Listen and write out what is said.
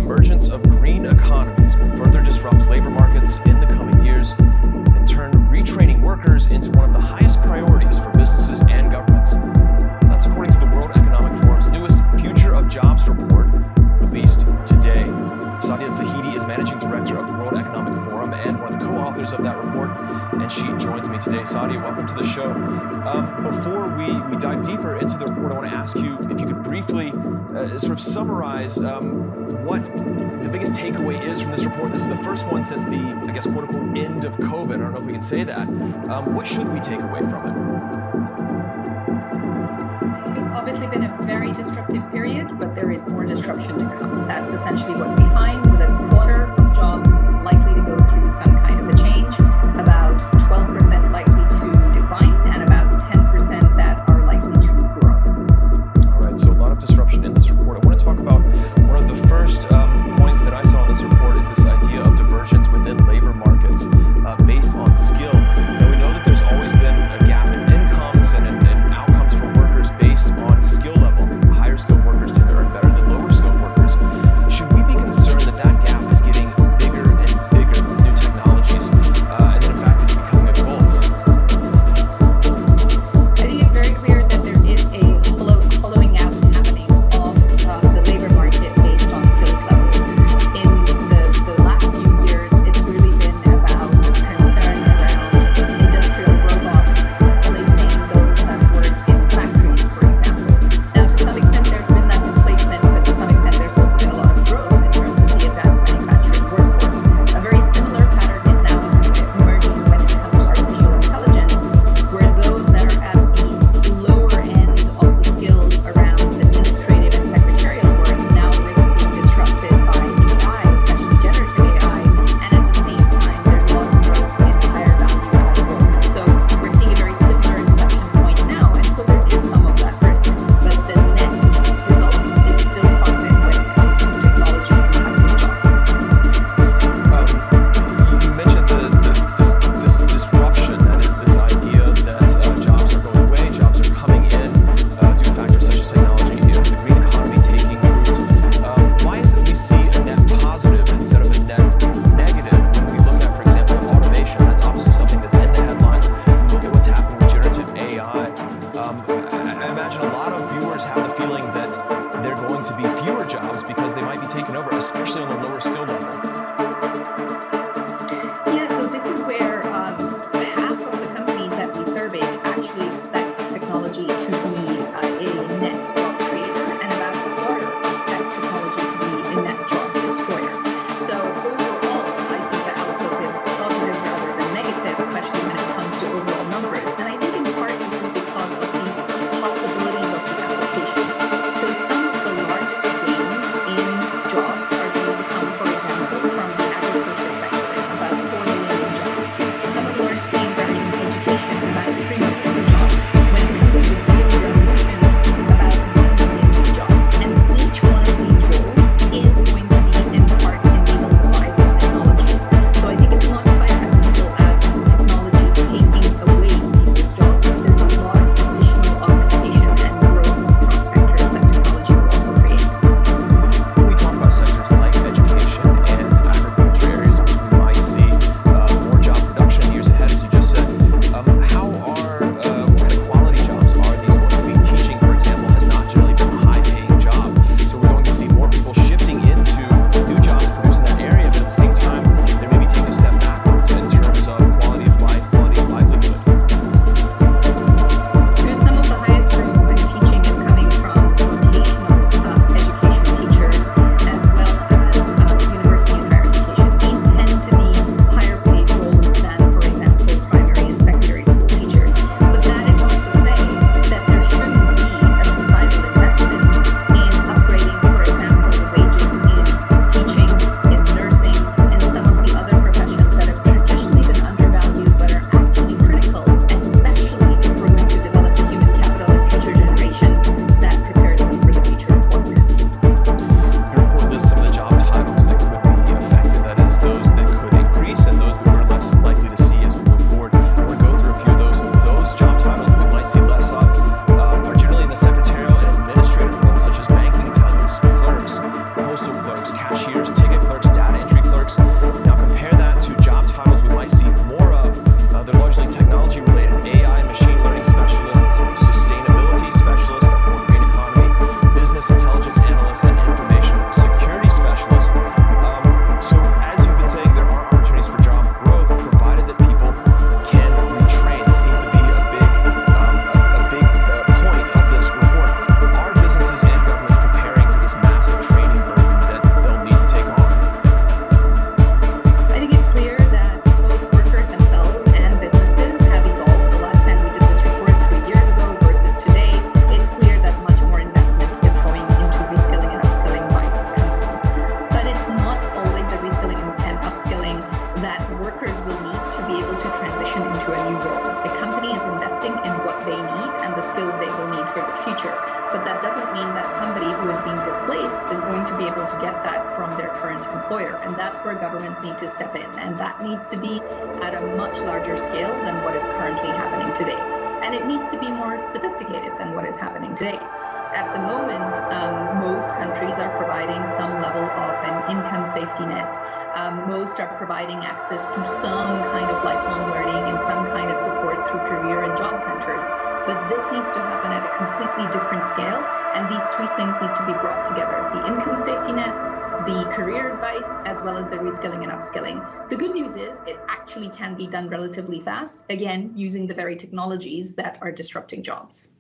emergence of green economies will further disrupt labor markets in the coming years and turn retraining workers into one of the highest priorities for businesses and governments. That's according to the World Economic Forum's newest Future of Jobs report, released today. Sadia Zahidi is managing director of the World Economic Forum and one of the co-authors of that report, and she joins me today. Sadia, welcome to the show. Before we dive deeper into the report, I want to ask you if you could briefly sort of summarize what the biggest takeaway is from this report. This is the first one since the, I guess, quote-unquote, end of COVID. I don't know if we can say that. What should we take away from it? It's obviously been a very disruptive period, but there is more disruption to come. That's essentially what we find, with a quarter of jobs likely to go through some kind of a change, about 12% likely to decline, and about 10% that are likely to grow. All right, so a lot of disruption in this report. I want to talk about one of the first points that I saw in this report is this idea of divergence within labor markets based on skill. Now, we know that there's always been a gap in incomes and outcomes for workers based on skill level. Higher skilled workers tend to earn better than lower skilled workers. Should we be concerned that that gap is getting bigger and bigger with new technologies, and that in fact it's becoming a gulf? I think it's very clear that there is a hollowing out happening of the labor market based on skills levels. In the last few years, it's really been about concern around industrial robots displacing those that work in factories, for example. Now, to some extent, there's been that displacement, but to some extent, there's also been a lot of growth in terms of the advanced manufacturing workforce. A very similar pattern is now emerging when it comes to artificial intelligence, where those that are at the lower end of the skills around administrative and secretarial work now risk being disrupted by AI, especially generative AI, and at the same time, there's a lot of growth in higher value added roles. So we're seeing a very similar inflection point now, and so there is some of that risk, but the net result is still positive when it comes to technology impacting jobs. You mentioned this disruption, that is this idea that jobs are going away, jobs are coming in due to factors such as technology, the green economy taking root. Why is it we see a net positive instead of a net negative when we look at, for example, automation? That's obviously something that's in the headlines. We look at what's happening with generative AI. I imagine a lot of viewers have the feeling that there are going to be fewer jobs because they might be taken over, especially on the lower skill level. Yeah, so this is where half of the companies that we surveyed actually expect technology to be a net job creator, and about a quarter expect technology to be a net job destroyer. So overall, I think the outlook is positive rather than negative, especially when it comes to overall numbers. And I think in part this is because of the possibilities of the application. So some of the largest gains in jobs are going to come, for example, networks. Now compare that to job titles we might see more of. They're largely technology-related, AI and machine learning specialists, sustainability specialists, that's more green economy, business intelligence analysts, and information security specialists. So as you've been saying, there are opportunities for job growth, provided that people can retrain. This seems to be a big point of this report. Are businesses and governments preparing for this massive training burden that they'll need to take on? I think it's clear that both workers themselves and businesses have evolved. The last time we did this report 3 years ago versus today, it's clear that much more investment is going into reskilling and upskilling by companies. But it's not always the reskilling and upskilling that workers will need to be able to transition into a new role. The company is investing in what they need and the skills they will need for the future. But that doesn't mean that somebody who is being displaced is going to be able to get that from their current employer. And that's where governments need to step in. And that needs to be at a much larger scale than what is currently happening today. And it needs to be more sophisticated than what is happening today. At the moment, most countries are providing some level of an income safety net. Most are providing access to some kind of lifelong learning and some kind of support through career and job centers. But this needs to happen at a completely different scale, and these three things need to be brought together: the income safety net, the career advice, as well as the reskilling and upskilling. The good news is it actually can be done relatively fast, again, using the very technologies that are disrupting jobs.